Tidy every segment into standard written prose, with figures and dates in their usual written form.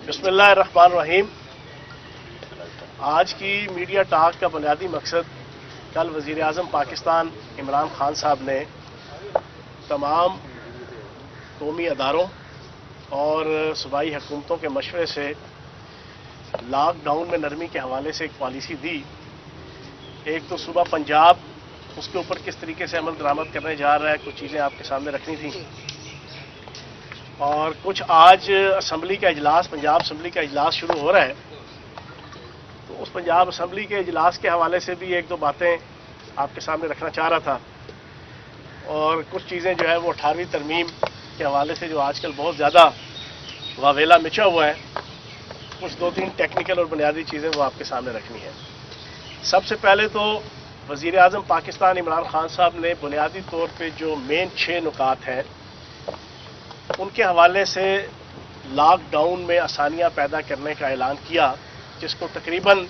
बिस्मिल्लाहिर्रहमानिर्रहीम। आज की मीडिया टॉक का बुनियादी मकसद कल वज़ीर आज़म पाकिस्तान इमरान खान साहब ने तमाम कौमी अदारों और सूबाई हुकूमतों के मशवरे से लॉकडाउन में नरमी के हवाले से एक पॉलिसी दी। एक तो सूबा पंजाब उसके ऊपर किस तरीके से अमल दरामद करने जा रहा है, कुछ चीज़ें आपके सामने रखनी थी, और कुछ आज असम्बली का इजलास, पंजाब असम्बली का इजलास शुरू हो रहा है, तो उस पंजाब असम्बली के इजलास के हवाले से भी एक दो बातें आपके सामने रखना चाह रहा था। और कुछ चीज़ें जो है वो 18वीं तरमीम के हवाले से जो आजकल बहुत ज़्यादा वावेला मचा हुआ है, कुछ दो तीन टेक्निकल और बुनियादी चीज़ें वो आपके सामने रखनी है। सबसे पहले तो वज़ीर आज़म पाकिस्तान इमरान खान साहब ने बुनियादी तौर पे जो मेन 6 नुकात हैं उनके हवाले से लॉकडाउन में आसानियां पैदा करने का ऐलान किया, जिसको तकरीबन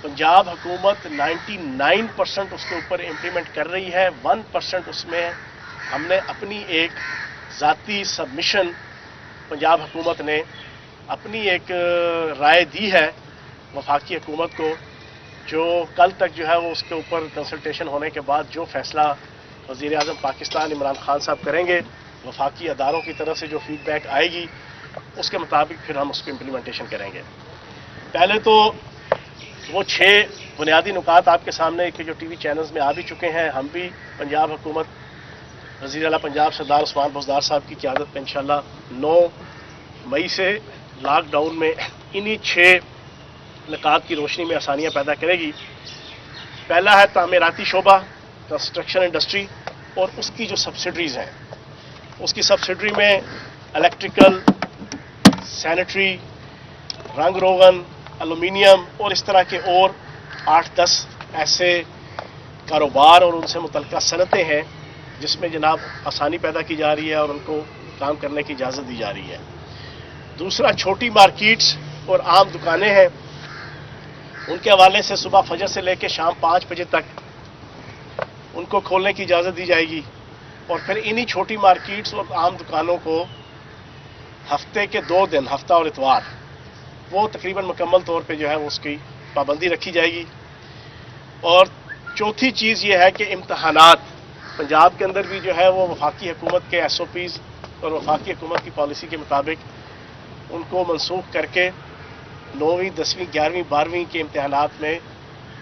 पंजाब हुकूमत 99% उसके ऊपर इम्प्लीमेंट कर रही है। 1% उसमें हमने अपनी एक ज़ाती सबमिशन, पंजाब हुकूमत ने अपनी एक राय दी है वफाकी हुकूमत को, जो कल तक जो है वो उसके ऊपर कंसल्टेशन होने के बाद जो फैसला वज़ीर आज़म पाकिस्तान इमरान खान साहब करेंगे, वफाकी अदारों की तरफ से जो फीडबैक आएगी उसके मुताबिक फिर हम उसको इम्प्लीमेंटेशन करेंगे। पहले तो वो 6 बुनियादी नुकात आपके सामने कि जो टीवी चैनल्स में आ भी चुके हैं। हम भी पंजाब हुकूमत वज़ीर आला पंजाब सरदार उस्मान बुज़दार साहब की क़यादत में इंशाअल्लाह 9 मई से लॉकडाउन में इन्हीं 6 नुकात की रोशनी में आसानियाँ पैदा करेगी। पहला है तामीराती शोबा, कंस्ट्रक्शन इंडस्ट्री, और उसकी जो सब्सिडरीज़ हैं, उसकी सब्सिडरी में इलेक्ट्रिकल, सैनिटरी, रंग रोगन, एलुमिनियम और इस तरह के और 8-10 ऐसे कारोबार और उनसे मुतल्लिक़ा सनतें हैं जिसमें जनाब आसानी पैदा की जा रही है और उनको काम करने की इजाज़त दी जा रही है। दूसरा, छोटी मार्केट्स और आम दुकानें हैं, उनके हवाले से सुबह फजर से लेकर शाम 5 बजे तक उनको खोलने की इजाज़त दी जाएगी, और फिर इन्हीं छोटी मार्केट्स और आम दुकानों को हफ्ते के 2 दिन, हफ्ता और इतवार, वो तकरीबन मुकम्मल तौर पे जो है वो उसकी पाबंदी रखी जाएगी। और चौथी चीज़ ये है कि इम्तहानात पंजाब के अंदर भी जो है वो वफाकी हुकूमत के SOPs और वफाकी हुकूमत की पॉलिसी के मुताबिक उनको मनसूख करके 9वीं, 10वीं, 11वीं, 12वीं के इम्तहानात में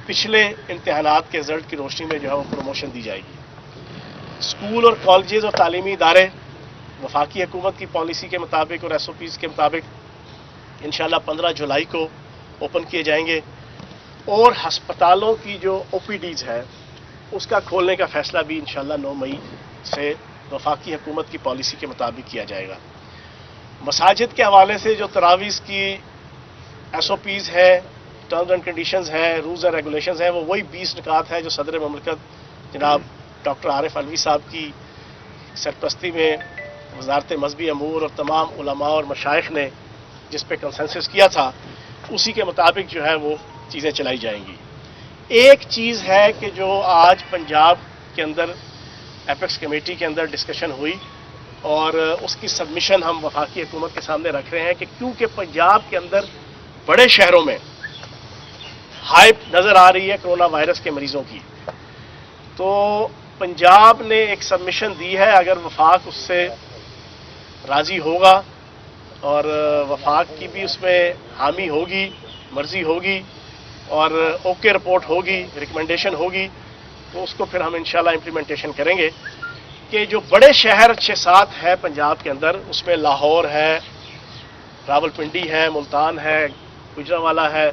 पिछले इम्तहानात के रिजल्ट की रोशनी में जो है वो प्रमोशन दी जाएगी। स्कूल और कॉलेजेस और तालीमी इदारे वफाकी हुकूमत की पॉलिसी के मुताबिक और SOPs के मुताबिक इंशाअल्लाह 15 जुलाई को ओपन किए जाएंगे, और हस्पतालों की जो OPDs है उसका खोलने का फैसला भी इंशाअल्लाह 9 मई से वफाकी हुकूमत की पॉलिसी के मुताबिक किया जाएगा। मसाजिद के हवाले से जो तरावीज़ की SOPs है, टर्म्स एंड कंडीशंस हैं, रूल्स एंड रेगुलेशंस हैं, वो वही 20 नुकात हैं जो सदर ममलकत जनाब डॉक्टर आरिफ अलवी साहब की सरपरस्ती में वज़ारत मज़हबी अमूर और तमाम उलमा और मशाइख ने जिस पे कंसेंसस किया था, उसी के मुताबिक जो है वो चीज़ें चलाई जाएंगी। एक चीज़ है कि जो आज पंजाब के अंदर एपेक्स कमेटी के अंदर डिस्कशन हुई और उसकी सबमिशन हम वफाकी हुकूमत के सामने रख रहे हैं कि क्योंकि पंजाब के अंदर बड़े शहरों में हाइप नज़र आ रही है कोरोना वायरस के मरीज़ों की, तो पंजाब ने एक सबमिशन दी है। अगर वफाक उससे राज़ी होगा और वफाक की भी उसमें हामी होगी, मर्ज़ी होगी और ओके रिपोर्ट होगी, रिकमेंडेशन होगी, तो उसको फिर हम इंशाल्लाह इम्प्लीमेंटेशन करेंगे कि जो बड़े शहर 6-7 हैं पंजाब के अंदर, उसमें लाहौर है, रावलपिंडी है, मुल्तान है, गुजरांवाला है,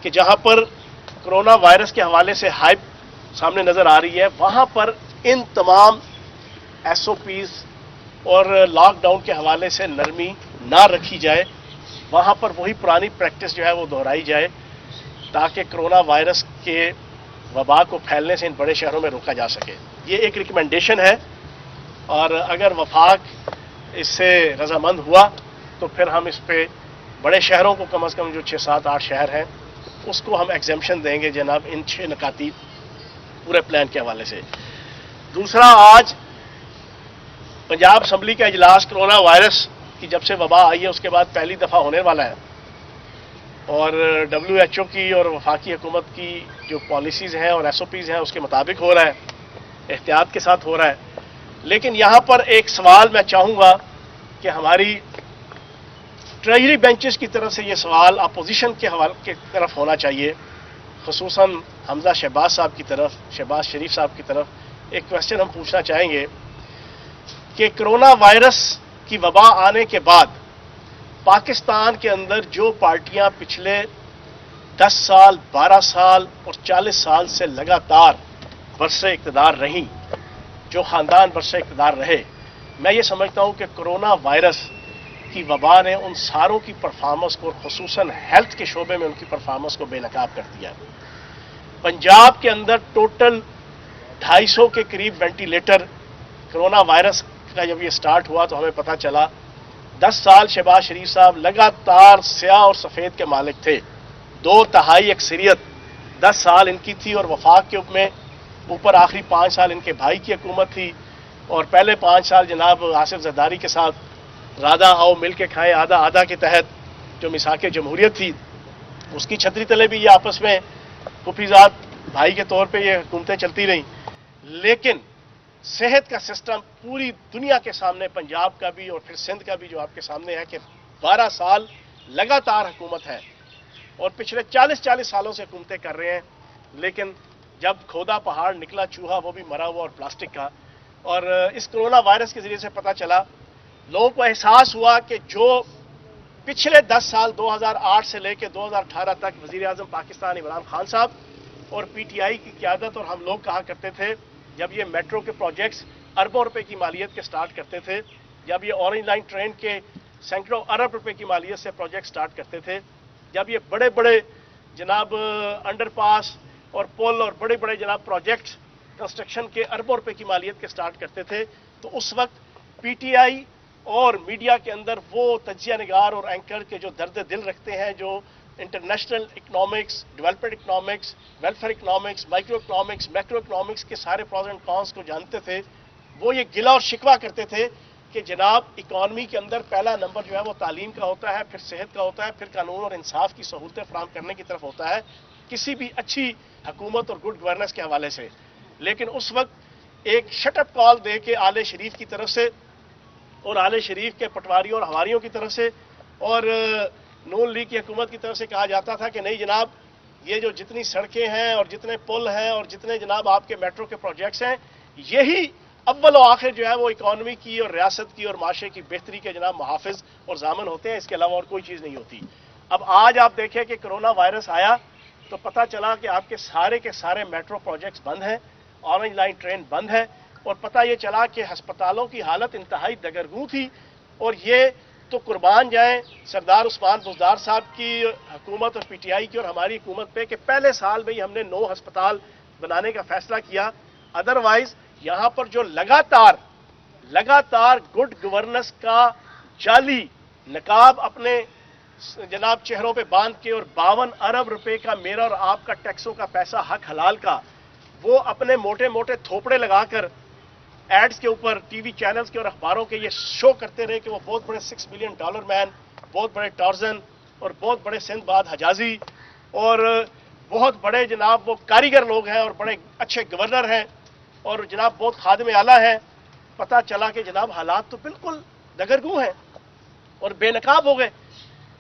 कि जहाँ पर कोरोना वायरस के हवाले से हाइप सामने नज़र आ रही है, वहाँ पर इन तमाम SOPs और लॉकडाउन के हवाले से नरमी ना रखी जाए, वहाँ पर वही पुरानी प्रैक्टिस जो है वो दोहराई जाए, ताकि कोरोना वायरस के वबा को फैलने से इन बड़े शहरों में रोका जा सके। ये एक रिकमेंडेशन है, और अगर वफाक इससे रजामंद हुआ तो फिर हम इस पे बड़े शहरों को कम से कम जो 6-7-8 शहर हैं उसको हम एग्जेम्पशन देंगे जनाब इन 6 नकाती पूरे प्लान के हवाले से। दूसरा, आज पंजाब असम्बली का इजलास कोरोना वायरस कि जब से वबा आई है उसके बाद पहली दफ़ा होने वाला है, और WHO की और वफाकी हुकूमत की जो पॉलिसीज़ हैं और SOPs हैं उसके मुताबिक हो रहा है, एहतियात के साथ हो रहा है। लेकिन यहाँ पर एक सवाल मैं चाहूँगा कि हमारी ट्रेजरी बेंचेस की तरफ से ये सवाल अपोजिशन के हवाले की तरफ होना चाहिए, खुसूसन हमजा शहबाज साहब की तरफ, शहबाज शरीफ साहब की तरफ एक क्वेश्चन हम पूछना चाहेंगे कि कोरोना वायरस की वबा आने के बाद पाकिस्तान के अंदर जो पार्टियां पिछले 10 साल, 12 साल और 40 साल से लगातार बरसे इक़्तिदार रहीं, जो ख़ानदान बरसे इक़्तिदार रहे, मैं ये समझता हूं कि कोरोना वायरस की वबा ने उन सारों की परफॉर्मेंस को, खुसूसन हेल्थ के शोबे में उनकी परफॉर्मेंस को बेनकाब कर दिया। पंजाब के अंदर टोटल 250 के करीब वेंटिलेटर, कोरोना वायरस का जब ये स्टार्ट हुआ तो हमें पता चला 10 साल शहबाज शरीफ साहब लगातार स्याह और सफ़ेद के मालिक थे, 2/3 अक्सरियत 10 साल इनकी थी, और वफाक के में ऊपर आखिरी 5 साल इनके भाई की हुकूमत थी, और पहले 5 साल जनाब आसिफ जरदारी के साथ राधा आओ मिल के खाएं आधा आधा के तहत जो मिसाक जमहूरियत थी उसकी छतरी तले भी ये आपस में कुफीजात भाई के तौर पे ये हुकूमतें चलती रहीं। लेकिन सेहत का सिस्टम पूरी दुनिया के सामने, पंजाब का भी और फिर सिंध का भी जो आपके सामने है कि 12 साल लगातार हुकूमत है और पिछले 40 सालों से हुकूमतें कर रहे हैं, लेकिन जब खोदा पहाड़ निकला चूहा वो भी मरा हुआ और प्लास्टिक का। और इस कोरोना वायरस के जरिए से पता चला, लोगों को एहसास हुआ कि जो पिछले 10 साल 2008 से लेकर 2018 तक वज़ीर आज़म पाकिस्तान इमरान खान साहब और PTI की क़यादत, और हम लोग कहा करते थे जब ये मेट्रो के प्रोजेक्ट्स अरबों रुपए की मालियत के स्टार्ट करते थे, जब ये ऑरेंज लाइन ट्रेन के सैकड़ों अरब रुपए की मालियत से प्रोजेक्ट स्टार्ट करते थे, जब ये बड़े बड़े जनाब अंडरपास और पुल और बड़े बड़े जनाब प्रोजेक्ट्स कंस्ट्रक्शन के अरबों रुपए की मालियत के स्टार्ट करते थे, तो उस वक्त PTI और मीडिया के अंदर वो तज्जिया निगार और एंकर के जो दर्द दिल रखते हैं, जो international economics, development economics, welfare economics, micro economics, macro economics के सारे प्रॉज एंड कॉन्स को जानते थे, वो ये गिला और शिकवा करते थे कि जनाब इकॉनमी के अंदर पहला नंबर जो है वो तालीम का होता है, फिर सेहत का होता है, फिर कानून और इंसाफ की सहूलतें फराहम करने की तरफ होता है, किसी भी अच्छी हुकूमत और गुड गवर्नेंस के हवाले से। लेकिन उस वक्त एक शटअप कॉल दे के आले शरीफ की तरफ से और आले शरीफ के पटवारियों और हवारियों की तरफ से और नून लीग की हुकूमत की तरफ से कहा जाता था कि नहीं जनाब, ये जो जितनी सड़कें हैं और जितने पुल हैं और जितने जनाब आपके मेट्रो के प्रोजेक्ट्स हैं, यही अव्वल और आखिर जो है वो इकॉनमी की और रियासत की और माशरे की बेहतरी के जनाब मुहाफिज और जामन होते हैं, इसके अलावा और कोई चीज़ नहीं होती। अब आज आप देखें कि कोरोना वायरस आया तो पता चला कि आपके सारे के सारे मेट्रो प्रोजेक्ट्स बंद हैं, ऑरेंज लाइन ट्रेन बंद है, और पता ये चला कि अस्पतालों की हालत इंतहाई दगरगू थी। और ये तो कुर्बान जाएं सरदार उस्मान बुज़दार साहब की हुकूमत और PTI की और हमारी हुकूमत पे कि पहले साल में ही हमने 9 अस्पताल बनाने का फैसला किया। अदरवाइज यहाँ पर जो लगातार गुड गवर्नेंस का जाली नकाब अपने जनाब चेहरों पे बांध के और 52 अरब रुपए का मेरा और आपका टैक्सों का पैसा हक हलाल का वो अपने मोटे मोटे थोपड़े लगाकर एड्स के ऊपर टीवी चैनल्स के और अखबारों के ये शो करते रहे कि वो बहुत बड़े $6 बिलियन मैन, बहुत बड़े टार्जन और बहुत बड़े सिंधबाद हजाजी और बहुत बड़े जनाब वो कारीगर लोग हैं और बड़े अच्छे गवर्नर हैं और जनाब बहुत खादिम आला हैं। पता चला कि जनाब हालात तो बिल्कुल दगरगू हैं और बेनकाब हो गए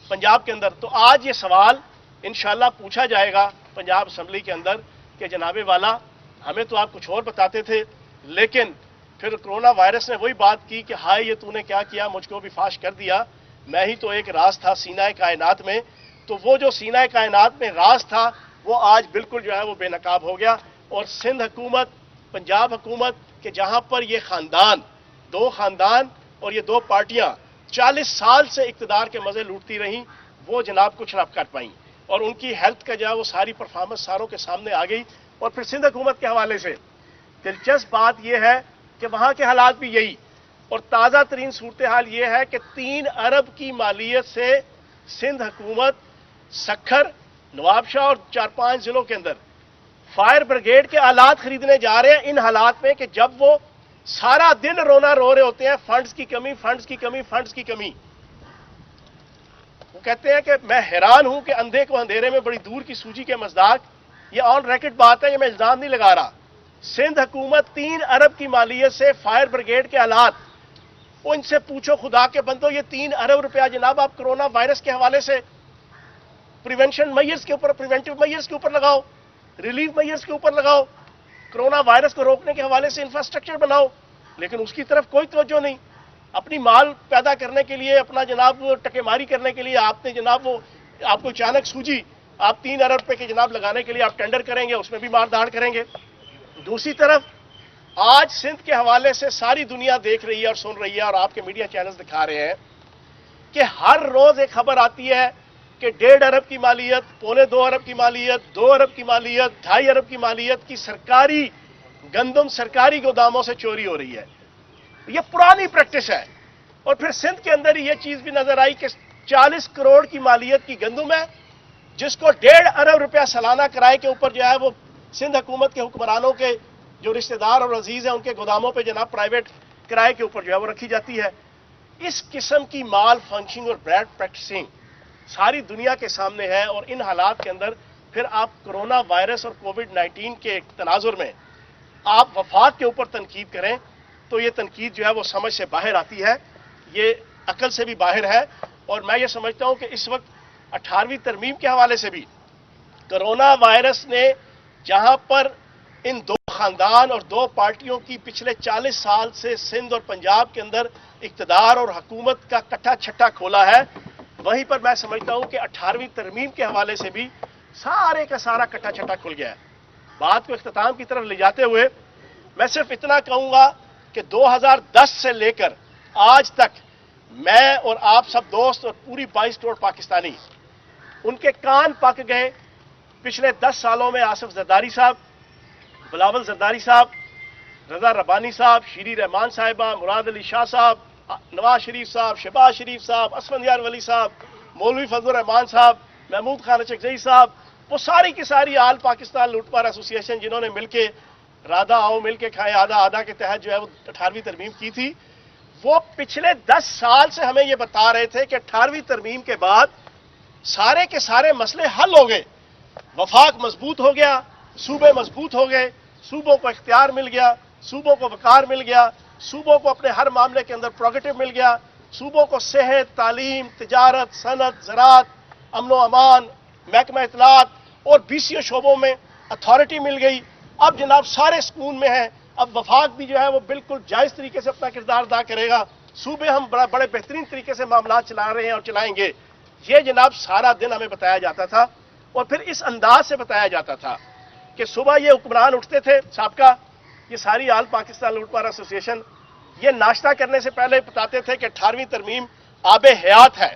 पंजाब के अंदर। तो आज ये सवाल इंशाअल्लाह पूछा जाएगा पंजाब असम्बली के अंदर कि जनाबे वाला, हमें तो आप कुछ और बताते थे, लेकिन फिर कोरोना वायरस ने वही बात की कि हाय ये तूने क्या किया, मुझको भी फाश कर दिया, मैं ही तो एक राज था सीनाए कायनात में। तो वो जो सीनाए कायनात में राज था वो आज बिल्कुल जो है वो बेनकाब हो गया। और सिंध हुकूमत, पंजाब हुकूमत के जहां पर ये खानदान, 2 खानदान और ये 2 पार्टियां 40 साल से इक्तदार के मजे लूटती रहीं, वो जनाब कुछ ना कर पाई और उनकी हेल्थ का जो है वो सारी परफॉर्मेंस सारों के सामने आ गई। और फिर सिंध हुकूमत के हवाले से दिलचस्प बात यह है कि वहां के हालात भी यही, और ताज़ा तरीन सूरत हाल यह है कि 3 अरब की मालियत से सिंध हुकूमत सखर, नवाबशाह और 4-5 जिलों के अंदर फायर ब्रिगेड के आलात खरीदने जा रहे हैं, इन हालात में कि जब वो सारा दिन रोना रो रहे होते हैं फंड्स की कमी, फंड्स की कमी, फंड्स की कमी। وہ کہتے ہیں کہ میں حیران ہوں کہ اندھے کو اندھیرے میں بڑی دور کی سوجی کے مزداق. یہ آن ریکارڈ بات ہے, یہ میں الزام نہیں لگا رہا. سندھ حکومت 3 ارب کی مالیت سے فائر بریگیڈ کے آلات, وہ ان سے پوچھو خدا کے بندو, یہ 3 ارب روپیہ جناب آپ کرونا وائرس کے حوالے سے پریونشن میئرز کے اوپر, پریونٹیو میئرز کے اوپر لگاؤ, ریلیف میئرز کے اوپر لگاؤ, کرونا وائرس کو روکنے کے حوالے سے انفراسٹرکچر بناؤ, لیکن اس کی طرف کوئی توجہ نہیں. اپنی مال پیدا کرنے کے لیے, اپنا جناب ٹکے ماری کرنے کے لیے آپ نے جناب وہ آپ کو اچانک سوجی آپ 3 ارب روپے کے جناب لگانے کے لیے آپ ٹینڈر کریں گے, اس میں بھی مار داڑ کریں گے. دوسری طرف آج سندھ کے حوالے سے ساری دنیا دیکھ رہی ہے اور سن رہی ہے, اور آپ کے میڈیا چینلز دکھا رہے ہیں کہ ہر روز ایک خبر آتی ہے کہ 1.5 ارب کی مالیت, 2.25 ارب کی مالیت, 2 ارب کی مالیت, 2.5 ارب کی مالیت کی سرکاری گندم سرکاری گوداموں سے چوری ہو رہی ہے. یہ پرانی پریکٹس ہے. اور پھر سندھ کے اندر یہ چیز بھی نظر آئی کہ 40 کروڑ کی مالیت کی گندم ہے, جس کو 1.5 ارب روپیہ سالانہ کرائے کے اوپر جو ہے وہ سندھ حکومت کے حکمرانوں کے جو رشتہ دار اور عزیز ہیں ان کے گوداموں پہ جناب پرائیویٹ کرائے کے اوپر جو ہے وہ رکھی جاتی ہے. اس قسم کی مال فنکشنگ اور بیڈ پریکٹسنگ ساری دنیا کے سامنے ہے, اور ان حالات کے اندر پھر آپ کرونا وائرس اور کووڈ-19 کے تناظر میں آپ وفاق کے اوپر تنقید کریں تو یہ تنقید جو ہے وہ سمجھ سے باہر آتی ہے, یہ عقل سے بھی باہر ہے. اور میں یہ سمجھتا ہوں کہ اس وقت 18ویں ترمیم کے حوالے سے بھی کرونا وائرس نے جہاں پر ان 2 خاندان اور 2 پارٹیوں کی پچھلے 40 سال سے سندھ اور پنجاب کے اندر اقتدار اور حکومت کا کٹھا چھٹا کھولا ہے, وہیں پر میں سمجھتا ہوں کہ 18ویں ترمیم کے حوالے سے بھی سارے کا سارا کٹھا چھٹا کھل گیا ہے. بات کو اختتام کی طرف لے جاتے ہوئے میں صرف اتنا کہوں گا کہ 2010 سے لے کر آج تک میں اور آپ سب دوست اور پوری 22 کروڑ پاکستانی ان کے کان پک گئے. پچھلے 10 سالوں میں آصف زرداری صاحب, بلاول زرداری صاحب, رضا ربانی صاحب, شیری رحمان صاحبہ, مراد علی شاہ صاحب, نواز شریف صاحب, شہباز شریف صاحب, اسفندیار ولی صاحب, مولوی فضل الرحمان صاحب, محمود خان اچکزئی صاحب, وہ ساری کی ساری آل پاکستان لوٹ مار ایسوسی ایشن جنہوں نے مل کے رادا آؤ مل کے کھائے آدھا آدھا کے تحت جو ہے وہ 18ویں ترمیم کی تھی, وہ پچھلے 10 سال سے ہمیں یہ بتا رہے تھے کہ 18ویں ترمیم کے بعد سارے کے سارے مسئلے حل ہو گئے, وفاق مضبوط ہو گیا, صوبے مضبوط ہو گئے, صوبوں کو اختیار مل گیا, صوبوں کو وقار مل گیا, صوبوں کو اپنے ہر معاملے کے اندر پروگیٹو مل گیا, صوبوں کو صحت, تعلیم, تجارت, صنعت, زراعت, امن و امان, محکمہ اطلاعات اور BCO شعبوں میں اتھارٹی مل گئی. اب جناب سارے سکون میں ہیں. اب وفاق بھی جو ہے وہ بالکل جائز طریقے سے اپنا کردار ادا کرے گا. صوبے ہم بڑے بہترین طریقے سے معاملات چلا رہے ہیں اور چلائیں گے. یہ جناب سارا دن ہمیں بتایا جاتا تھا, اور پھر اس انداز سے بتایا جاتا تھا کہ صبح یہ حکمران اٹھتے تھے سابقہ, یہ ساری آل پاکستان لوٹ مار ایسوسی ایشن, یہ ناشتہ کرنے سے پہلے بتاتے تھے کہ 18ویں ترمیم آب حیات ہے.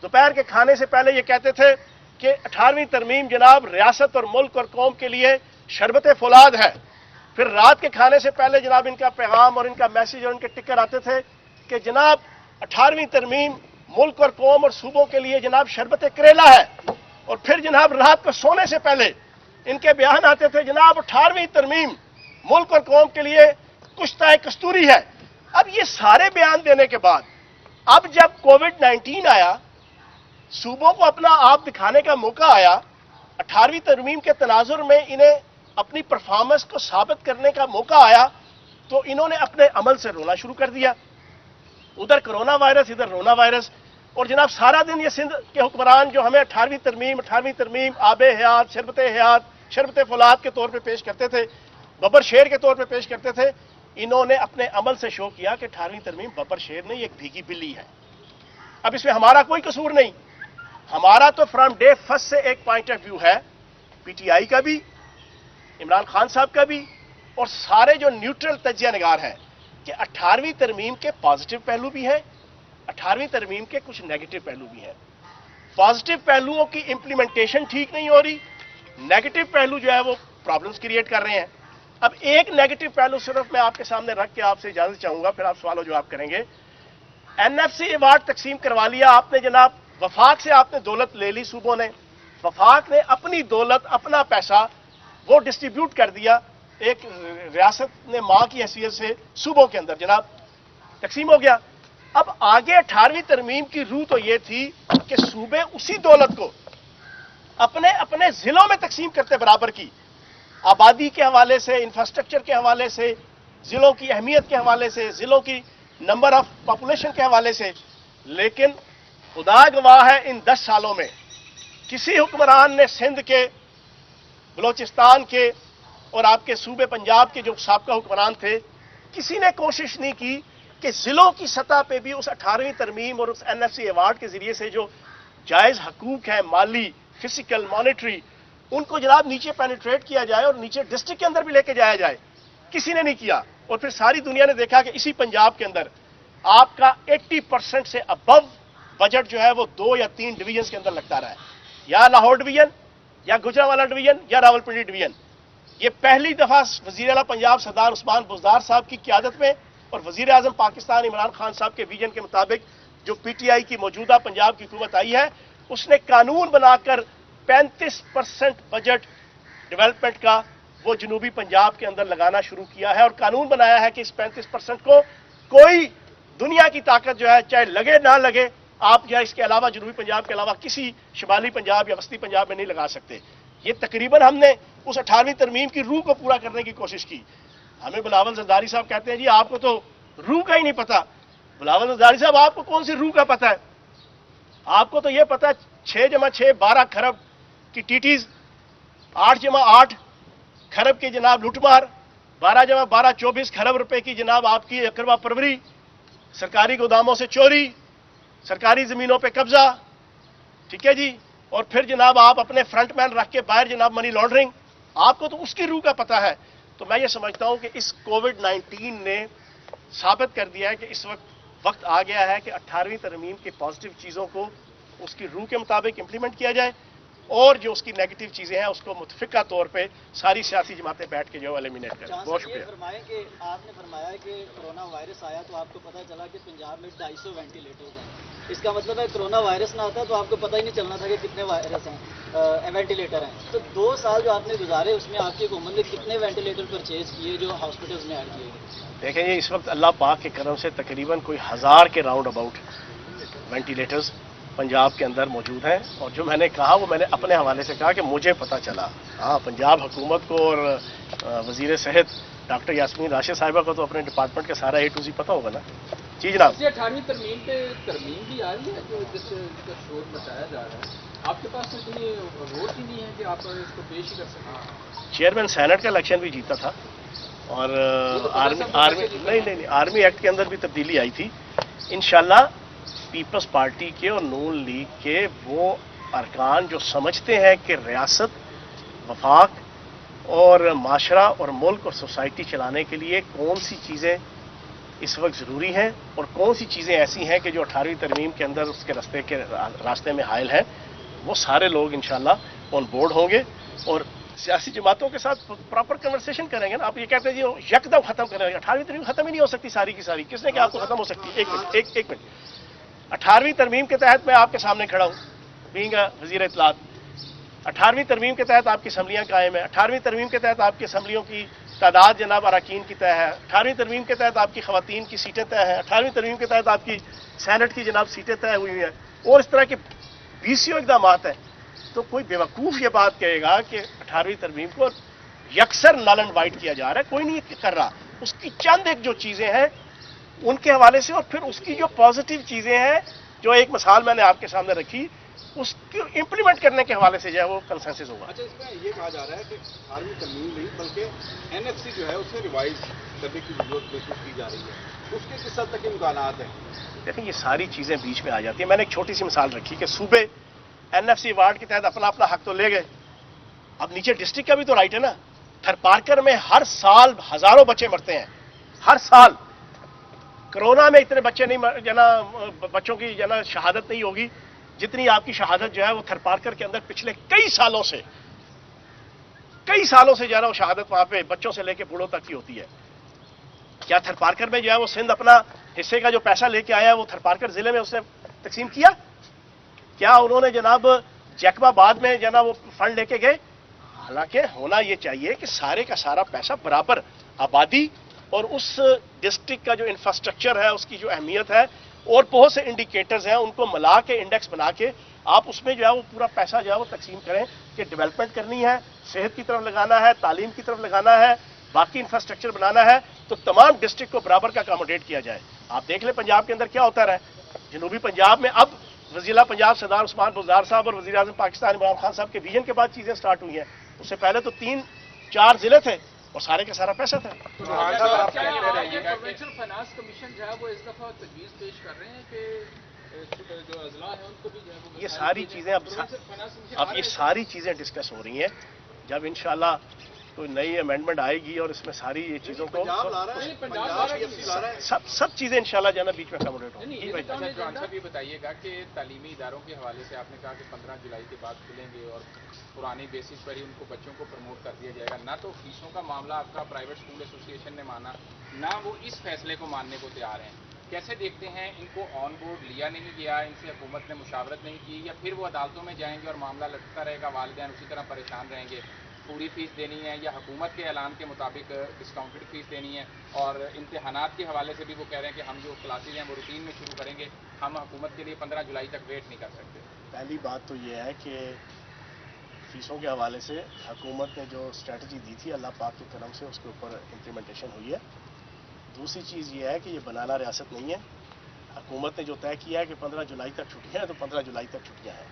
دوپہر کے کھانے سے پہلے یہ کہتے تھے کہ 18ویں ترمیم جناب ریاست اور ملک اور قوم کے لیے شربت فولاد ہے. پھر رات کے کھانے سے پہلے جناب ان کا پیغام اور ان کا میسیج اور ان کے ٹکر آتے تھے کہ جناب 18ویں ترمیم ملک اور قوم اور صوبوں کے لیے جناب شربت کریلا ہے. اور پھر جناب رات کو سونے سے پہلے ان کے بیان آتے تھے جناب 18ویں ترمیم ملک اور قوم کے لیے کشتہ کستوری ہے. اب یہ سارے بیان دینے کے بعد اب جب کووڈ-19 آیا, صوبوں کو اپنا آپ دکھانے کا موقع آیا, 18ویں ترمیم کے تناظر میں انہیں اپنی پرفارمنس کو ثابت کرنے کا موقع آیا, تو انہوں نے اپنے عمل سے رونا شروع کر دیا. ادھر کرونا وائرس, ادھر رونا وائرس, اور جناب سارا دن یہ سندھ کے حکمران جو ہمیں 18ویں ترمیم آب حیات, شربت حیات, شربت فولاد کے طور پہ پیش کرتے تھے, ببر شیر کے طور پہ پیش کرتے تھے, انہوں نے اپنے عمل سے شو کیا کہ 18ویں ترمیم ببر شیر نہیں, ایک بھیگی بلی ہے. اب اس میں ہمارا کوئی قصور نہیں. ہمارا تو فرام ڈے فرسٹ سے ایک پوائنٹ آف ویو ہے, PTI کا بھی, عمران خان صاحب کا بھی, اور سارے جو نیوٹرل تجزیہ نگار ہیں, کہ 18ویں ترمیم کے پازیٹو پہلو بھی ہیں, 18ویں ترمیم کے کچھ نیگیٹو پہلو بھی ہیں. پازیٹو پہلوؤں کی امپلیمنٹیشن ٹھیک نہیں ہو رہی, نیگیٹو پہلو جو ہے وہ پرابلمز کریٹ کر رہے ہیں. اب ایک نیگیٹو پہلو صرف میں آپ کے سامنے رکھ کے آپ سے اجازت چاہوں گا, پھر آپ سوال و جواب کریں گے. NFC ایوارڈ تقسیم کروا لیا آپ نے جناب, وفاق سے آپ نے دولت لے لی, صوبوں نے, وفاق نے اپنی دولت, اپنا پیسہ وہ ڈسٹریبیوٹ کر دیا, ایک ریاست نے ماں کی حیثیت سے صوبوں کے اندر جناب تقسیم ہو گیا. اب آگے 18ویں ترمیم کی روح تو یہ تھی کہ कि सूबे उसी दौलत को अपने अपने जिलों में तकसीम करते बराबर की, आबादी के हवाले से, इंफ्रास्ट्रक्चर के हवाले से, जिलों की अहमियत के हवाले से, जिलों की नंबर ऑफ पॉपुलेशन के हवाले से। लेकिन खुदा गवाह है, इन 10 सालों में किसी हुक्मरान ने सिंध के, बलोचिस्तान के और आपके सूबे पंजाब के जो साबका हुक्मरान थे, किसी ने कोशिश नहीं की कि जिलों की सतह पे भी उस 18वीं तरमीम और उस एनएफसी अवार्ड के जरिए से जो जायज हकूक है, माली, फिजिकल, मॉनेटरी, उनको जनाब नीचे पेनिट्रेट किया जाए और नीचे डिस्ट्रिक्ट के अंदर भी लेके जाया जाए। किसी ने नहीं किया। और फिर सारी दुनिया ने देखा कि इसी पंजाब के अंदर आपका 80% से अबव बजट जो है वो 2 या 3 डिवीजन के अंदर लगता रहा है, या लाहौर डिवीजन, या गुजरांवाला डिवीजन, या रावलपिंडी डिवीजन। ये पहली दफा वजीर आला पंजाब सरदार उस्मान बुज़दार साहब की क़यादत में और वजीर आजम पाकिस्तान इमरान खान साहब के विजन के मुताबिक जो पीटीआई की मौजूदा पंजाब की हुकूमत आई है, उसने कानून बनाकर 35% बजट डेवलपमेंट का वो जनूबी पंजाब के अंदर लगाना शुरू किया है। और कानून बनाया है कि इस 35% को कोई दुनिया की ताकत जो है, चाहे लगे ना लगे, आप या इसके अलावा जनूबी पंजाब के अलावा किसी शिमाली पंजाब या वस्ती पंजाब में नहीं लगा सकते। ये तकरीबन हमने उस 18वीं तरमीम की रूह को पूरा करने की कोशिश की। हमें बिलावल जरदारी साहब कहते हैं, जी आपको तो रूह का ही नहीं पता। बिलावल जरदारी साहब, आपको कौन सी रूह का पता है? आपको तो यह पता है 6+6 12 खरब की टीटीज, 8+8 खरब की जनाब लूटमार, 12+12 24 खरब रुपए की जनाब आपकी अकरवा परवरी, सरकारी गोदामों से चोरी, सरकारी जमीनों पे कब्जा, ठीक है जी। और फिर जनाब आप अपने फ्रंटमैन रख के बाहर जनाब मनी लॉन्ड्रिंग, आपको तो उसकी रूह का पता है। तो मैं ये समझता हूं कि इस कोविड-19 ने साबित कर दिया है कि इस वक्त आ गया है कि 18वीं तरमीम की पॉजिटिव चीज़ों को उसकी रूह के मुताबिक इंप्लीमेंट किया जाए, और जो उसकी नेगेटिव चीज़ें हैं उसको मुतफिका तौर पे सारी सियासी जमातें बैठ के जो एलिमिनेट करें। बहुत शुक्रिया। आपने फरमाया कि कोरोना वायरस आया तो आपको पता चला कि पंजाब में 250 वेंटिलेटर्स हैं। इसका मतलब है कोरोना वायरस ना आता तो आपको पता ही नहीं चलना था कि कितने वायरस हैं, वेंटिलेटर हैं। तो 2 साल जो आपने गुजारे उसमें आपकी हुकूमत ने कितने वेंटिलेटर परचेज किए जो हॉस्पिटल्स में ऐड किए गए? देखें, ये इस वक्त अल्लाह पाक के करम से तकरीबन कोई 1000 के राउंड अबाउट वेंटिलेटर्स पंजाब के अंदर मौजूद हैं। और जो मैंने कहा वो मैंने अपने हवाले से कहा कि मुझे पता चला। हाँ, पंजाब हुकूमत को और वजीर सेहत डॉक्टर यास्मीन राशिद साहिबा को तो अपने डिपार्टमेंट का सारा A to Z पता होगा ना। जी जनाब। 18वीं तरमीम पे तरमीम भी आ रही है जो जिसका शोर मचाया जा रहा है, आपके पास तो इतनी वोट ही नहीं है कि आप इसको पेश ही कर सकें। चेयरमैन सेनेट का इलेक्शन भी जीता था और आर्मी एक्ट के अंदर भी तब्दीली आई थी। इंशाल्लाह पीपल्स पार्टी के और नून लीग के वो अरकान जो समझते हैं कि रियासत, वफाक और माशरा और मुल्क और सोसाइटी चलाने के लिए कौन सी चीज़ें इस वक्त ज़रूरी हैं और कौन सी चीज़ें ऐसी हैं कि जो 18वीं तरमीम के अंदर उसके रास्ते में हायल हैं, वो सारे लोग इंशाल्लाह ऑन बोर्ड होंगे और सियासी जमातों के साथ प्रॉपर कन्वर्सेशन करेंगे ना। आप ये कहते हैं जी यकदम खत्म करेंगे, 18वीं तरमीम खत्म ही नहीं हो सकती सारी की सारी। किसने क्या आपको खत्म हो सकती है? एक मिनट। 18वीं तरमीम के तहत मैं आपके सामने खड़ा हूं, बीइंग वजीर इत्तलात। 18वीं तरमीम के तहत आपकी असम्बलियां कायम है। 18वीं तरमीम के तहत आपकी असम्बलियों की तादाद जनाब अरकान की तय है। 18वीं तरमीम के तहत आपकी खवातीन की सीटें तय हैं। 18वीं तरमीम के तहत आपकी सेनेट की जनाब सीटें तय हुई हैं और इस तरह के 20 इकदाम हैं। तो कोई बेवकूफ़ ये बात कहेगा कि 18वीं तरमीम को यकसर नल एंड वाइट किया जा रहा है, कोई नहीं कर रहा। उसकी चंद एक जो चीज़ें हैं उनके हवाले से और फिर उसकी जो पॉजिटिव चीज़ें हैं, जो एक मिसाल मैंने आपके सामने रखी, उसको इंप्लीमेंट करने के हवाले से जो है वो कंसेंसस होगा। अच्छा, इसमें ये कहा जा रहा है कि 18वीं तरमीम नहीं बल्कि एनएफसी जो है उसे रिवाइज करने की जरूरत महसूस की जा रही है, उसके किस हद तक इम्कानात हैं? देखिए, ये सारी चीज़ें बीच में आ जाती हैं। मैंने एक छोटी सी मिसाल रखी कि सूबे एनएफसी अवार्ड के तहत अपना अपना हक तो ले गए, अब नीचे डिस्ट्रिक्ट का भी तो राइट है ना। थरपारकर में हर साल हजारों बच्चे मरते हैं, हर साल। कोरोना में इतने बच्चे नहीं जना, बच्चों की जना शहादत नहीं होगी जितनी आपकी शहादत जो है वो थरपारकर के अंदर पिछले कई सालों से जो है वो शहादत वहां पे बच्चों से लेके बूढ़ों तक की होती है। क्या थरपारकर में जो है वो सिंध अपना हिस्से का जो पैसा लेके आया है वो थरपारकर जिले में उसने तकसीम किया? क्या उन्होंने जनाब जैकबाबाद में जना वो फंड लेके गए? हालांकि होना ये चाहिए कि सारे का सारा पैसा बराबर आबादी और उस डिस्ट्रिक्ट का जो इंफ्रास्ट्रक्चर है, उसकी जो अहमियत है, اور بہت سے انڈیکیٹرز ہیں, ان کو ملا کے انڈیکس بنا کے آپ اس میں جو ہے وہ پورا پیسہ جو ہے وہ تقسیم کریں کہ ڈیولپمنٹ کرنی ہے, صحت کی طرف لگانا ہے, تعلیم کی طرف لگانا ہے, باقی انفراسٹرکچر بنانا ہے, تو تمام ڈسٹرکٹ کو برابر کا اکاموڈیٹ کیا جائے. آپ دیکھ لیں پنجاب کے اندر کیا ہوتا رہا ہے. جنوبی پنجاب میں اب وزیر اعلیٰ پنجاب سردار عثمان بزدار صاحب اور وزیر اعظم پاکستان عمران خان صاحب کے ویژن کے بعد چیزیں سٹارٹ ہوئی ہیں. اس سے پہلے تو 3-4 ضلع تھے اور سارے کا سارا پیسہ تھا. پروونشل فائنانس کمیشن جو ہے وہ اس دفعہ تجویز پیش کر رہے ہیں کہ جو اضلاع ہیں ان کو بھی جو ہے وہ یہ ساری چیزیں اب یہ ساری چیزیں ڈسکس ہو رہی ہیں. جب انشاءاللہ کوئی نئی امینڈمنٹ آئے گی اور اس میں ساری یہ چیزوں کو پنجاب لا رہا ہے, پنجاب CFC لا رہا ہے. سب چیزیں انشاءاللہ جو ہے نا بیچ میں اکاموڈیٹ ہوں گی. جوان صاحب یہ بتائیے گا کہ تعلیمی اداروں کے حوالے سے آپ نے کہا کہ 15 جولائی کے بعد کھلیں گے اور پرانی بیسس پر ہی ان کو بچوں کو پروموٹ کر دیا جائے گا. نہ تو فیسوں کا معاملہ آپ کا پرائیویٹ اسکول ایسوسی ایشن نے مانا, نہ وہ اس فیصلے کو ماننے کو تیار ہیں. کیسے دیکھتے ہیں, ان کو آن بورڈ لیا نہیں گیا, ان سے حکومت نے مشاورت نہیں کی, یا پھر وہ عدالتوں میں جائیں گے اور معاملہ لٹکتا رہے گا, والدین اسی طرح پریشان رہیں گے, پوری فیس دینی ہے یا حکومت کے اعلان کے مطابق ڈسکاؤنٹڈ فیس دینی ہے؟ اور امتحانات کے حوالے سے بھی وہ کہہ رہے ہیں کہ ہم جو کلاسز ہیں وہ روٹین میں شروع کریں گے, ہم حکومت کے لیے 15 جولائی تک ویٹ نہیں کر سکتے. پہلی بات تو یہ ہے کہ فیسوں کے حوالے سے حکومت نے جو اسٹریٹجی دی تھی اللہ پاک کے کرم سے اس کے اوپر امپلیمنٹیشن ہوئی ہے. دوسری چیز یہ ہے کہ یہ بنانا ریاست نہیں ہے. حکومت نے جو طے کیا ہے کہ 15 جولائی تک چھٹیاں ہیں تو 15 جولائی تک چھٹیاں ہیں,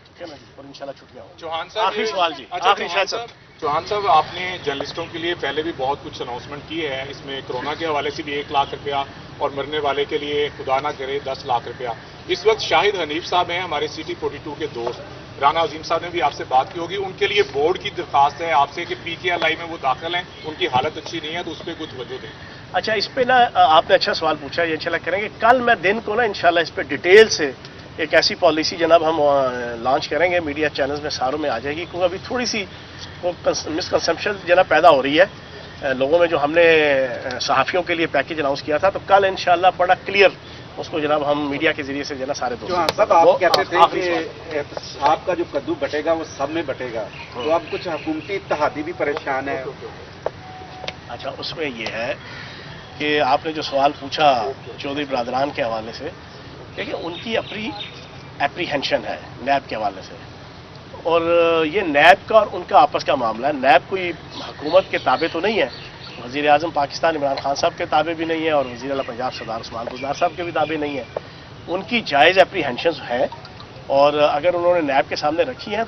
ٹھیک ہے نا جی, اور انشاءاللہ چھٹیاں ہوں. چوہان صاحب آخری سوال جی, آخری شاید صاحب. چوہان صاحب آپ نے جرنلسٹوں کے لیے پہلے بھی بہت کچھ اناؤنسمنٹ کی ہے, اس میں کرونا کے حوالے سے بھی 1 لاکھ روپیہ اور مرنے والے کے لیے خدا نہ کرے 10 لاکھ روپیہ. اس وقت شاہد حنیف صاحب ہیں ہمارے CT42 کے دوست, رانا عظیم صاحب نے بھی آپ سے بات کی ہوگی, ان کے لیے بورڈ کی درخواست ہے آپ سے کہ PKLI میں وہ داخل ہیں, ان کی حالت اچھی نہیں ہے, تو اس پہ کچھ توجہ دیں. اچھا, اس پہ نا آپ نے اچھا سوال پوچھا, یہ انشاءاللہ کریں گے. کل میں دن کو نا انشاءاللہ اس پہ ڈیٹیل سے ایک ایسی پالیسی جناب ہم لانچ کریں گے, میڈیا چینلز میں ساروں میں آ جائے گی, کیونکہ ابھی تھوڑی سی مسکنسپشن جناب پیدا ہو رہی ہے لوگوں میں. جو ہم نے صحافیوں کے لیے پیکیج اناؤنس کیا تھا, تو کل انشاءاللہ بڑا کلیئر اس کو جناب ہم میڈیا کے ذریعے سے جو ہے نا سارے دوست. صاحب آپ کہتے تھے کہ آپ کا جو کدو بٹے گا وہ سب میں بٹے گا, تو اب کچھ حکومتی اتحادی بھی پریشان ہے. اچھا, اس میں یہ ہے کہ آپ نے جو سوال پوچھا چودھری برادران کے حوالے سے, دیکھیں ان کی اپنی اپریہنشن ہے نیب کے حوالے سے, اور یہ نیب کا اور ان کا آپس کا معاملہ ہے. نیب کوئی حکومت کے تابع تو نہیں ہے, وزیر اعظم پاکستان عمران خان صاحب کے تابع بھی نہیں ہے, اور وزیر اعلیٰ پنجاب سردار عثمان بزدار صاحب کے بھی تابع نہیں ہے. ان کی جائز اپریہنشنز ہیں, اور اگر انہوں نے نیب کے سامنے رکھی ہیں